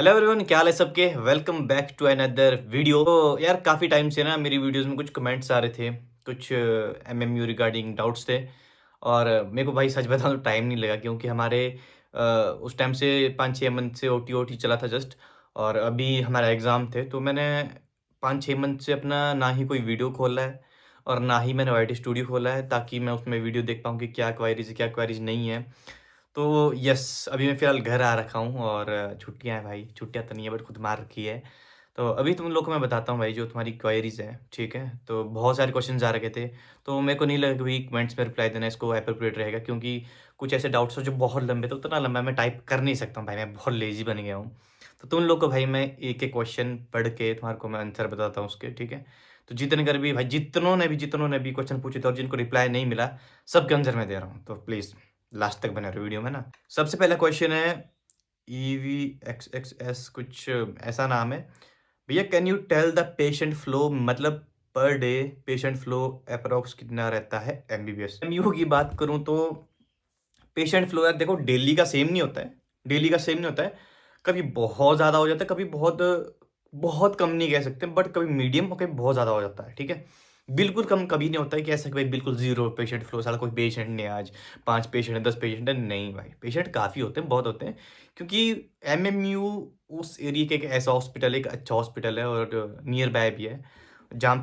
Hello everyone, क्या हाल है सबके। Welcome back to another video. तो यार काफ़ी टाइम से ना मेरी वीडियोस में कुछ कमेंट्स आ रहे थे, कुछ एमएमयू रिगार्डिंग डाउट्स थे। और मेरे को भाई सच बताऊं तो टाइम नहीं लगा, क्योंकि हमारे उस टाइम से 5-6 मंथ से ओटी ओटी चला था जस्ट। और अभी हमारा एग्ज़ाम थे, तो मैंने 5-6 मंथ से अपना ना ही कोई वीडियो खोला है और ना ही मैंने वाईटी स्टूडियो खोला है, ताकि मैं उसमें वीडियो देख पाऊँ कि क्या क्वारीज है क्या क्वारीज नहीं है। तो यस, अभी मैं फ़िलहाल घर आ रखा हूँ और छुट्टियाँ हैं भाई, छुट्टियाँ तो नहीं है बट खुद मार रखी है। तो अभी तुम लोग को मैं बताता हूँ भाई, जो तुम्हारी क्वेरीज़ हैं, ठीक है? तो बहुत सारे क्वेश्चन्स आ रखे थे, तो मेरे को नहीं लगा कि भाई कमेंट्स में रिप्लाई देना इसको एप्रोप्रिएट रहेगा, क्योंकि कुछ ऐसे डाउट्स हैं जो बहुत लंबे, तो उतना लंबा मैं टाइप कर नहीं सकता हूँ भाई, मैं बहुत लेज़ी बन गया हूँ। तो तुम लोग को भाई मैं एक-एक क्वेश्चन पढ़ के तुम्हारे को मैं आंसर बताता हूँ उसके, ठीक है? तो जितनों ने भी क्वेश्चन पूछे थे और जिनको रिप्लाई नहीं मिला, सबके आंसर मैं दे रहा हूँ। तो प्लीज़ लास्ट तक बने रहो वीडियो में ना। सबसे पहला क्वेश्चन है EVXXS, कुछ ऐसा नाम है। भैया can you tell the patient flow, मतलब per day patient flow approx कितना रहता है एमबीबीएस। एमयू की बात करूं तो पेशेंट फ्लो यार देखो, डेली का सेम नहीं होता है। डेली का सेम नहीं होता है, कभी बहुत ज़्यादा हो जाता है, कभी बहुत बहुत कम नहीं कह सकते, बट कभी मीडियम और कभी बहुत ज़्यादा हो जाता है, ठीक है। बिल्कुल कम कभी नहीं होता है कि ऐसा कि भाई बिल्कुल जीरो पेशेंट फ्लो, साला कोई पेशेंट नहीं है आज, 5 पेशेंट है 10 पेशेंट है, नहीं भाई, पेशेंट काफ़ी होते हैं, बहुत होते हैं। क्योंकि एमएमयू उस एरिया के एक ऐसा हॉस्पिटल है, एक अच्छा हॉस्पिटल है और नियर बाय भी है, जहाँ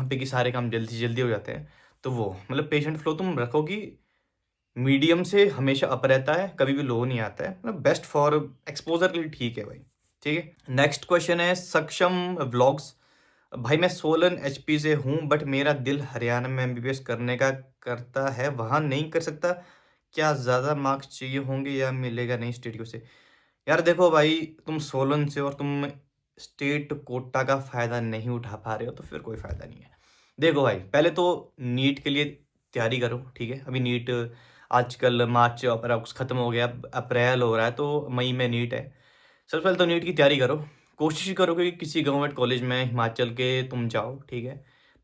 पे कि सारे काम जल्दी से जल्दी हो जाते हैं। तो वो मतलब पेशेंट फ्लो तुम रखो कि मीडियम से हमेशा अप रहता है, कभी भी लो नहीं आता है, मतलब बेस्ट फॉर एक्सपोजर के लिए ठीक है भाई, ठीक है। नेक्स्ट क्वेश्चन है सक्षम व्लॉग्स। भाई मैं सोलन एचपी से हूँ, बट मेरा दिल हरियाणा में एमबीबीएस करने का करता है, वहाँ नहीं कर सकता। क्या ज़्यादा मार्क्स चाहिए होंगे या मिलेगा नहीं स्टेट से? यार देखो भाई, तुम सोलन से और तुम स्टेट कोटा का फ़ायदा नहीं उठा पा रहे हो, तो फिर कोई फ़ायदा नहीं है। देखो भाई, पहले तो नीट के लिए तैयारी करो, ठीक है। अभी नीट आजकल मार्च अप्रॉक्स ख़त्म हो गया, अब अप्रैल हो रहा है, तो मई में नीट है। सबसे पहले तो नीट की तैयारी करो। कोशिश करो कि किसी गवर्नमेंट कॉलेज में हिमाचल के तुम जाओ, ठीक है।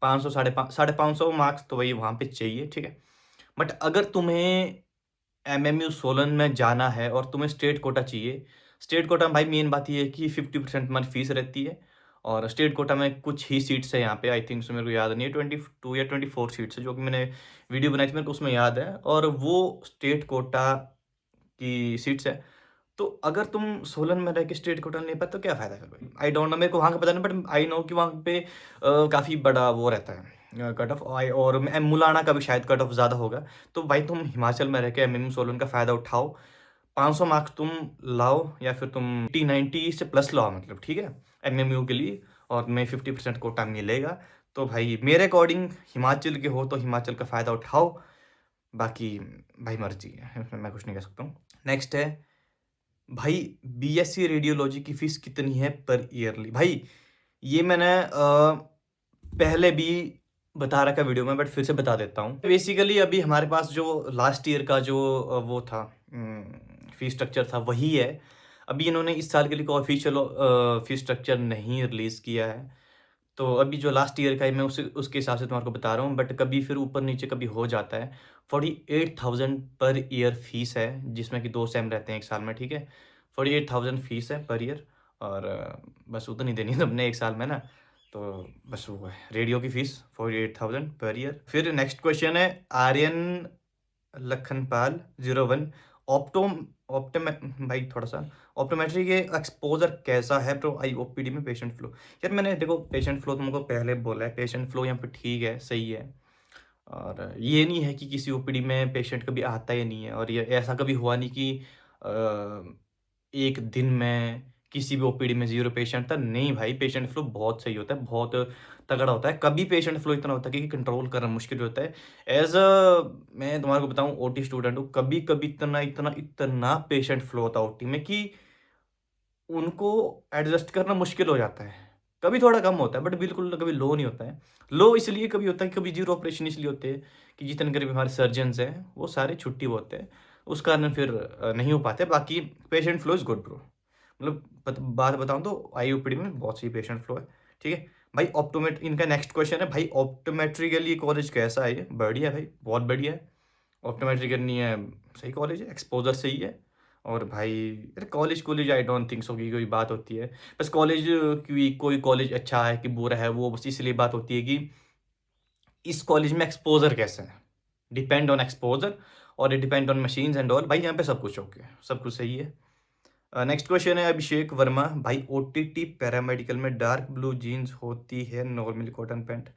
500 साढ़े 500 मार्क्स तो वही वहाँ पे चाहिए, ठीक है। बट अगर तुम्हें एमएमयू सोलन में जाना है और तुम्हें स्टेट कोटा चाहिए, स्टेट कोटा में भाई मेन बात ये है कि 50% तुम्हारी फीस रहती है। और स्टेट कोटा में कुछ ही सीट्स है यहाँ पे, आई थिंक सो, मेरे को याद नहीं है, 22 या 24 सीट्स है, जो कि मैंने वीडियो बनाई थी, मेरे को उसमें याद है, और वो स्टेट कोटा की सीट्स है। तो अगर तुम सोलन में रह के स्टेट कोटा नहीं पाए तो क्या फ़ायदा फिर भाई? आई डोंट नो, मेरे को वहाँ का पता नहीं, बट आई नो कि वहाँ पे काफ़ी बड़ा वो रहता है कट ऑफ, और मुलाना का भी शायद कट ऑफ ज़्यादा होगा। तो भाई तुम हिमाचल में रह के एमएमयू सोलन का फ़ायदा उठाओ, 500 मार्क्स तुम लाओ, या फिर तुम 90 से प्लस लाओ, मतलब ठीक है, एमएमयू के लिए, और तुम्हें 50% कोटा मिलेगा। तो भाई मेरे अकॉर्डिंग हिमाचल के हो तो हिमाचल का फ़ायदा उठाओ, बाकी भाई मर्जी है, इसमें मैं कुछ नहीं कह सकता हूँ। नेक्स्ट है भाई, बीएससी रेडियोलॉजी की फीस कितनी है पर ईयरली? भाई ये मैंने पहले भी बता रखा है वीडियो में, बट फिर से बता देता हूँ। बेसिकली अभी हमारे पास जो लास्ट ईयर का जो वो था, फीस स्ट्रक्चर था, वही है। अभी इन्होंने इस साल के लिए कोई ऑफिशियल फीस स्ट्रक्चर नहीं रिलीज़ किया है। तो अभी जो लास्ट ईयर का है, मैं उसके हिसाब से तुम्हारे को बता रहा हूँ, बट कभी फिर ऊपर नीचे कभी हो जाता है। 48,000 पर ईयर फीस है, जिसमें कि 2 सेम रहते हैं एक साल में, ठीक है। 48,000 फीस है पर ईयर, और बस उतनी देनी है तुमने एक साल में ना। तो बस वो है रेडियो की फीस, 48,000 पर ईयर। फिर नेक्स्ट क्वेश्चन है आर्यन लखनपाल 01, ऑप्टोम ऑप्टोमे भाई थोड़ा सा, ऑप्टोमेट्री के एक्सपोजर कैसा है प्रो आईओपीडी में पेशेंट फ्लो? यार मैंने देखो पेशेंट फ्लो तुमको पहले बोला है, पेशेंट फ्लो यहाँ पे ठीक है, सही है। और ये नहीं है कि किसी ओपीडी में पेशेंट कभी आता ही नहीं है, और ये ऐसा कभी हुआ नहीं कि एक दिन में किसी भी ओपीडी में 0 पेशेंट था, नहीं भाई, पेशेंट फ्लो बहुत सही होता है, बहुत तगड़ा होता है। कभी पेशेंट फ्लो इतना होता है कि कंट्रोल करना मुश्किल होता है। एज मैं तुम्हारे को बताऊं, ओटी स्टूडेंट हूँ, कभी कभी इतना इतना इतना पेशेंट फ्लो होता है ओटी में कि उनको एडजस्ट करना मुश्किल हो जाता है। कभी थोड़ा कम होता है, बट बिल्कुल कभी लो नहीं होता है। लो इसलिए कभी होता है कि कभी जीरो ऑपरेशन इसलिए होते हैं कि जितने करीब हमारे सर्जन्स हैं वो सारे छुट्टी पे होते हैं, उस कारण फिर नहीं हो पाते। बाकी patient flow is good bro, मतलब बात बताऊँ तो आईयूपीडी में बहुत सी पेशेंट फ्लो है, ठीक है। भाई ऑप्टोमेट इनका नेक्स्ट क्वेश्चन है, भाई ऑप्टोमेट्री के लिए कॉलेज कैसा है? ये बढ़िया है भाई, बहुत बढ़िया है। ऑप्टोमेट्री करनी है, सही कॉलेज है, एक्सपोजर सही है, और भाई अरे college college I don't think so कि कोई बात होती है। बस कॉलेज की कोई कॉलेज अच्छा है कि बुरा है वो बस इसलिए बात होती है कि इस कॉलेज में एक्सपोज़र कैसा है? डिपेंड ऑन एक्सपोज़र और it depend on machines and all. भाई यहाँ पे सब कुछ ओके है, सब कुछ सही है। नेक्स्ट क्वेश्चन है अभिषेक वर्मा, भाई ओटीटी पैरामेडिकल में डार्क ब्लू जीन्स होती है नॉर्मल कॉटन पैंट।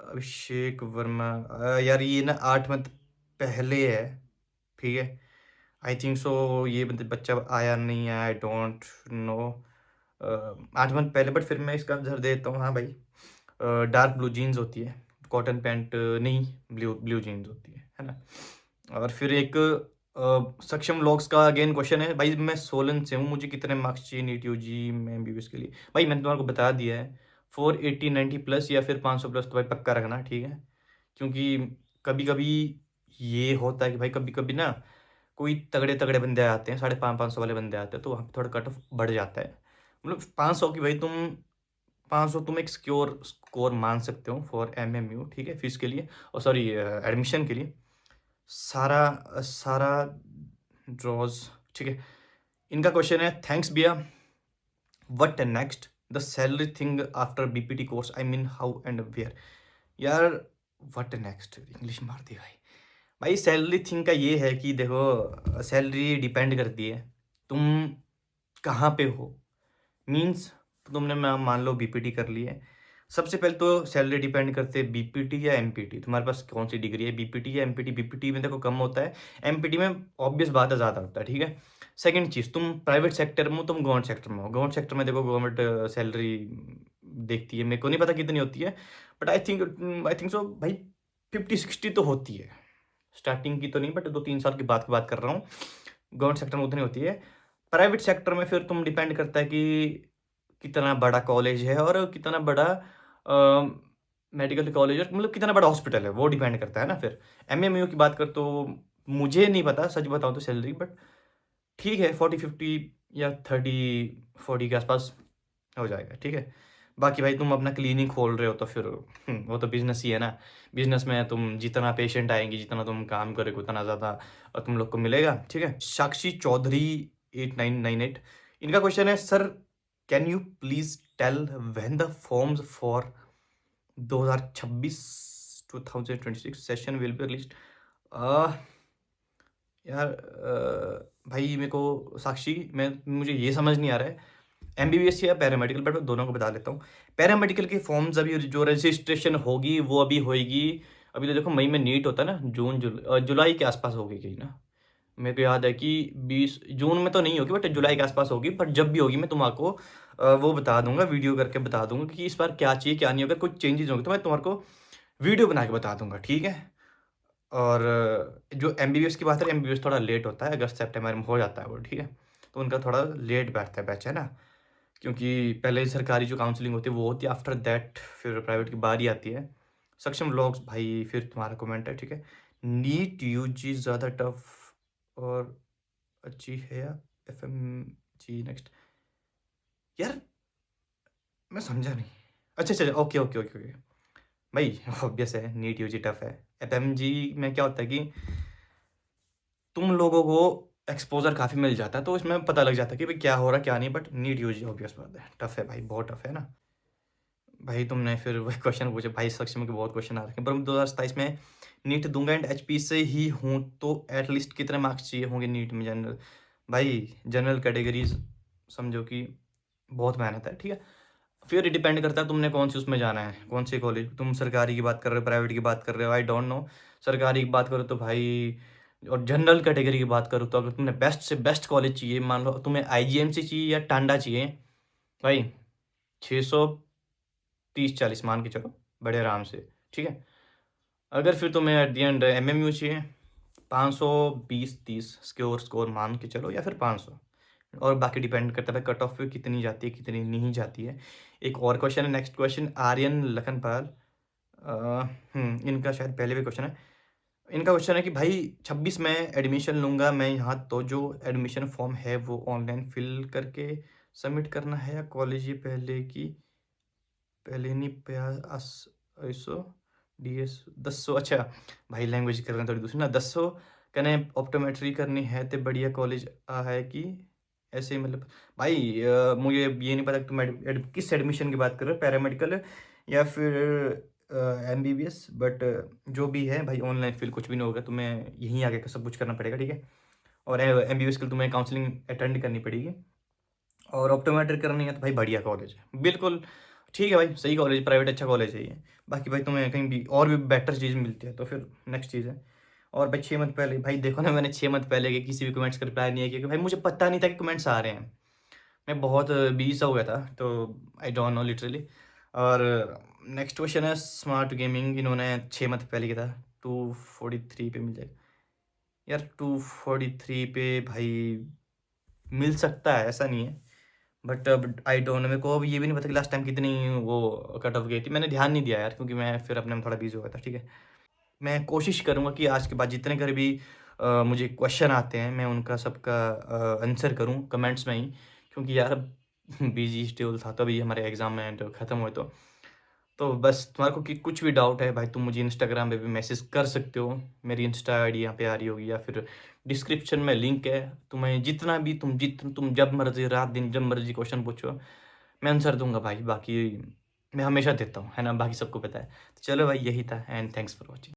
अभिषेक वर्मा यार ये ना 8 मंथ पहले है, ठीक है? आई थिंक सो ये बच्चा आया नहीं है, आई डोंट नो। 8 मंथ पहले, बट फिर मैं इसका आंसर देता हूँ। हाँ भाई, डार्क ब्लू जीन्स होती है, कॉटन पैंट नहीं, ब्लू ब्लू जीन्स होती है ना? और फिर एक सक्षम व्लॉग्स का अगेन क्वेश्चन है, भाई मैं सोलन से हूँ, मुझे कितने मार्क्स चाहिए नीट यूजी में एमबीबीएस के लिए? भाई मैंने तुम्हारे को बता दिया है, 480 90 प्लस या फिर 500 प्लस तो भाई पक्का रखना, ठीक है? क्योंकि कभी कभी ये होता है कि भाई कभी कभी ना कोई तगड़े तगड़े बंदे आते हैं, 550 वाले बंदे आते हैं, तो वहाँ पे थोड़ा कट ऑफ बढ़ जाता है। मतलब 500 की भाई तुम 500 तुम एक सिक्योर स्कोर मान सकते हो फॉर एमएमयू, ठीक है, फीस के लिए और सॉरी एडमिशन के लिए। सारा सारा ड्रॉज, ठीक है। इनका क्वेश्चन है, थैंक्स भैया, what next the salary thing after BPT course, I mean how and where? यार व्हाट नेक्स्ट, इंग्लिश मार दी भाई। भाई सैलरी थिंग का ये है कि देखो सैलरी डिपेंड करती है तुम कहाँ पे हो। मीन्स तुमने मान लो बीपीटी कर ली है, सबसे पहले तो सैलरी डिपेंड करते हैं बीपीटी या एमपीटी, तुम्हारे पास कौन सी डिग्री है, बीपीटी या एमपीटी। बीपीटी में देखो कम होता है, एमपीटी में ऑब्वियस बात है ज़्यादा होता है, ठीक है। सेकंड चीज़, तुम प्राइवेट सेक्टर में हो, तुम गवर्नमेंट सेक्टर में हो। गवर्नमेंट सेक्टर में देखो गवर्नमेंट सैलरी देखती है, मेरे को नहीं पता कितनी होती है, बट आई थिंक सो भाई 50-60 तो होती है। स्टार्टिंग की तो नहीं, बट 2-3 साल की बात कर रहा हूँ। गवर्नमेंट सेक्टर में उतनी होती है। प्राइवेट सेक्टर में फिर तुम डिपेंड करता है कि कितना बड़ा कॉलेज है और कितना बड़ा मेडिकल कॉलेज है, मतलब कितना बड़ा हॉस्पिटल है, वो डिपेंड करता है ना। फिर एमएमयू की बात कर तो मुझे नहीं पता, सच बताऊँ तो सैलरी, बट ठीक है 40-50 या 30-40 के आसपास हो जाएगा, ठीक है। बाकी भाई तुम अपना क्लिनिक खोल रहे हो तो फिर वो तो बिजनेस ही है ना। बिजनेस में तुम जितना पेशेंट आएंगे, जितना तुम काम करोगे, उतना ज़्यादा तुम लोग को मिलेगा, ठीक है। साक्षी चौधरी 8998, इनका क्वेश्चन है, sir can you please tell when the forms for 2026 session will be released? यार भाई मेरे को साक्षी, मुझे ये समझ नहीं आ रहा है एमबीबीएस या पैरामेडिकल, बट मैं दोनों को बता देता हूँ। पैरामेडिकल के फॉर्म्स अभी जो रजिस्ट्रेशन होगी वो अभी होएगी। अभी तो देखो मई में नीट होता है ना, जुलाई के आसपास होगी कहीं ना। मेरे को याद है कि 20 जून में तो नहीं होगी, बट जुलाई के आसपास होगी। बट जब भी होगी मैं तुम्हारे वो बता दूंगा, वीडियो करके बता दूंगा कि इस बार क्या चाहिए क्या नहीं। अगर कुछ चेंजेस होंगे तो मैं तुम्हारे को वीडियो बना के बता दूंगा, ठीक है। और जो एमबीबीएस की बात है, एमबीबीएस थोड़ा लेट होता है, अगस्त सितंबर में हो जाता है वो, ठीक है। तो उनका थोड़ा लेट बैठता है बैच, है ना। क्योंकि पहले सरकारी जो काउंसलिंग होती है वो होती है, आफ्टर दैट फिर प्राइवेट की बारी आती है। सक्षम व्लॉग्स भाई फिर तुम्हारा कमेंट है, ठीक है। नीट यूजी ज़्यादा टफ और अच्छी है या एफएम जी नेक्स्ट? यार मैं समझा नहीं। अच्छा अच्छा, ओके ओके ओके ओके भाई, ऑब्वियस है नीट यूजी टफ है। एफएम जी में क्या होता है कि तुम लोगों को एक्सपोजर काफ़ी मिल जाता है, तो इसमें पता लग जाता है कि भाई क्या हो रहा है क्या नहीं। बट नीट यूजी ऑब्वियस बात है टफ है भाई, बहुत टफ है ना। भाई तुमने फिर वही क्वेश्चन पूछे भाई, सक्षम के बहुत क्वेश्चन आ रखे हैं। पर मैं 2027 में नीट दूंगा एंड एचपी से ही हूँ, तो एटलीस्ट कितने मार्क्स चाहिए होंगे नीट में जनरल? भाई जनरल कैटेगरीज समझो कि बहुत मेहनत है, ठीक है। फिर डिपेंड करता है तुमने कौन सी उसमें जाना है, कौन से कॉलेज। तुम सरकारी की बात कर रहे हो, प्राइवेट की बात कर रहे हो, आई डोंट नो। सरकारी की बात करो तो भाई, और जनरल कैटेगरी की बात करो तो अगर तुमने बेस्ट से बेस्ट कॉलेज चाहिए, मान लो तुम्हें आईजीएमसी चाहिए या टांडा चाहिए, भाई 630-40 मान के चलो बड़े आराम से, ठीक है। अगर फिर तुम्हें एट द एंड एमएमयू चाहिए, 520-30 स्कोर स्कोर मान के चलो, या फिर 500। और बाकी डिपेंड करता है कट ऑफ पे कितनी जाती है कितनी नहीं जाती है। एक और क्वेश्चन है, नेक्स्ट क्वेश्चन आर्यन लखनपाल, इनका शायद पहले भी क्वेश्चन है। इनका क्वेश्चन है कि भाई 26 में एडमिशन लूँगा मैं यहाँ, तो जो एडमिशन फॉर्म है वो ऑनलाइन फिल करके सबमिट करना है या कॉलेज ही पहले नहीं पैसो डीएस 1000? अच्छा भाई लैंग्वेज कर रहे हैं थोड़ी दूसरी ना, 1000 कने ऑप्टोमेट्री करनी है तो बढ़िया कॉलेज है कि ऐसे ही मतलब भाई मुझे ये नहीं पता कि तुम किस एडमिशन की बात कर रहे हो, पैरामेडिकल या फिर एमबीबीएस, बट जो भी है भाई ऑनलाइन फील्ड कुछ भी नहीं होगा, तुम्हें यहीं आके सब कुछ करना पड़ेगा, ठीक है। और एमबीबीएस के लिए तुम्हें काउंसलिंग अटेंड करनी पड़ेगी, और ऑप्टोमेट्री करनी है तो भाई बढ़िया कॉलेज है, बिल्कुल ठीक है भाई, सही कॉलेज, प्राइवेट अच्छा कॉलेज है ये। बाकी भाई तुम्हें कहीं भी और भी बेटर चीज़ मिलती है तो फिर नेक्स्ट चीज़ है। और भाई 6 मंथ पहले भाई देखो ना, मैंने 6 मंथ पहले के किसी भी कमेंट्स का रिप्लाई नहीं है, क्योंकि भाई मुझे पता नहीं था कि कमेंट्स आ रहे हैं। मैं बहुत बिजी सा हो गया था, तो आई डोंट नो लिटरली। और नेक्स्ट क्वेश्चन है स्मार्ट गेमिंग, इन्होंने 6 मंथ पहले किया था, 243 पे मिल जाएगा यार। 243 पे भाई मिल सकता है, ऐसा नहीं है, बट अब आई डोंट नो, मेरे को अब ये भी नहीं पता कि लास्ट टाइम कितनी वो कट ऑफ गई थी, मैंने ध्यान नहीं दिया यार, क्योंकि मैं फिर अपने में थोड़ा बिजी हो गया था, ठीक है। मैं कोशिश करूँगा कि आज के बाद जितने घर भी मुझे क्वेश्चन आते हैं मैं उनका सबका आंसर करूँ कमेंट्स में ही, क्योंकि यार बिजी शेड्यूल था तभी हमारे एग्ज़ाम में तो ख़त्म हुए। तो बस तुम्हारे को कि कुछ भी डाउट है भाई, तुम मुझे इंस्टाग्राम पे भी मैसेज कर सकते हो, मेरी इंस्टा आईडी यहाँ पे आ रही होगी, या फिर डिस्क्रिप्शन में लिंक है। तुम्हें जितना भी तुम जब मर्जी रात दिन जब मर्जी क्वेश्चन पूछो, मैं आंसर दूंगा भाई। बाकी मैं हमेशा देता हूँ, है ना, बाकी सबको पता है। तो चलो भाई, यही था, एंड थैंक्स फॉर वॉचिंग।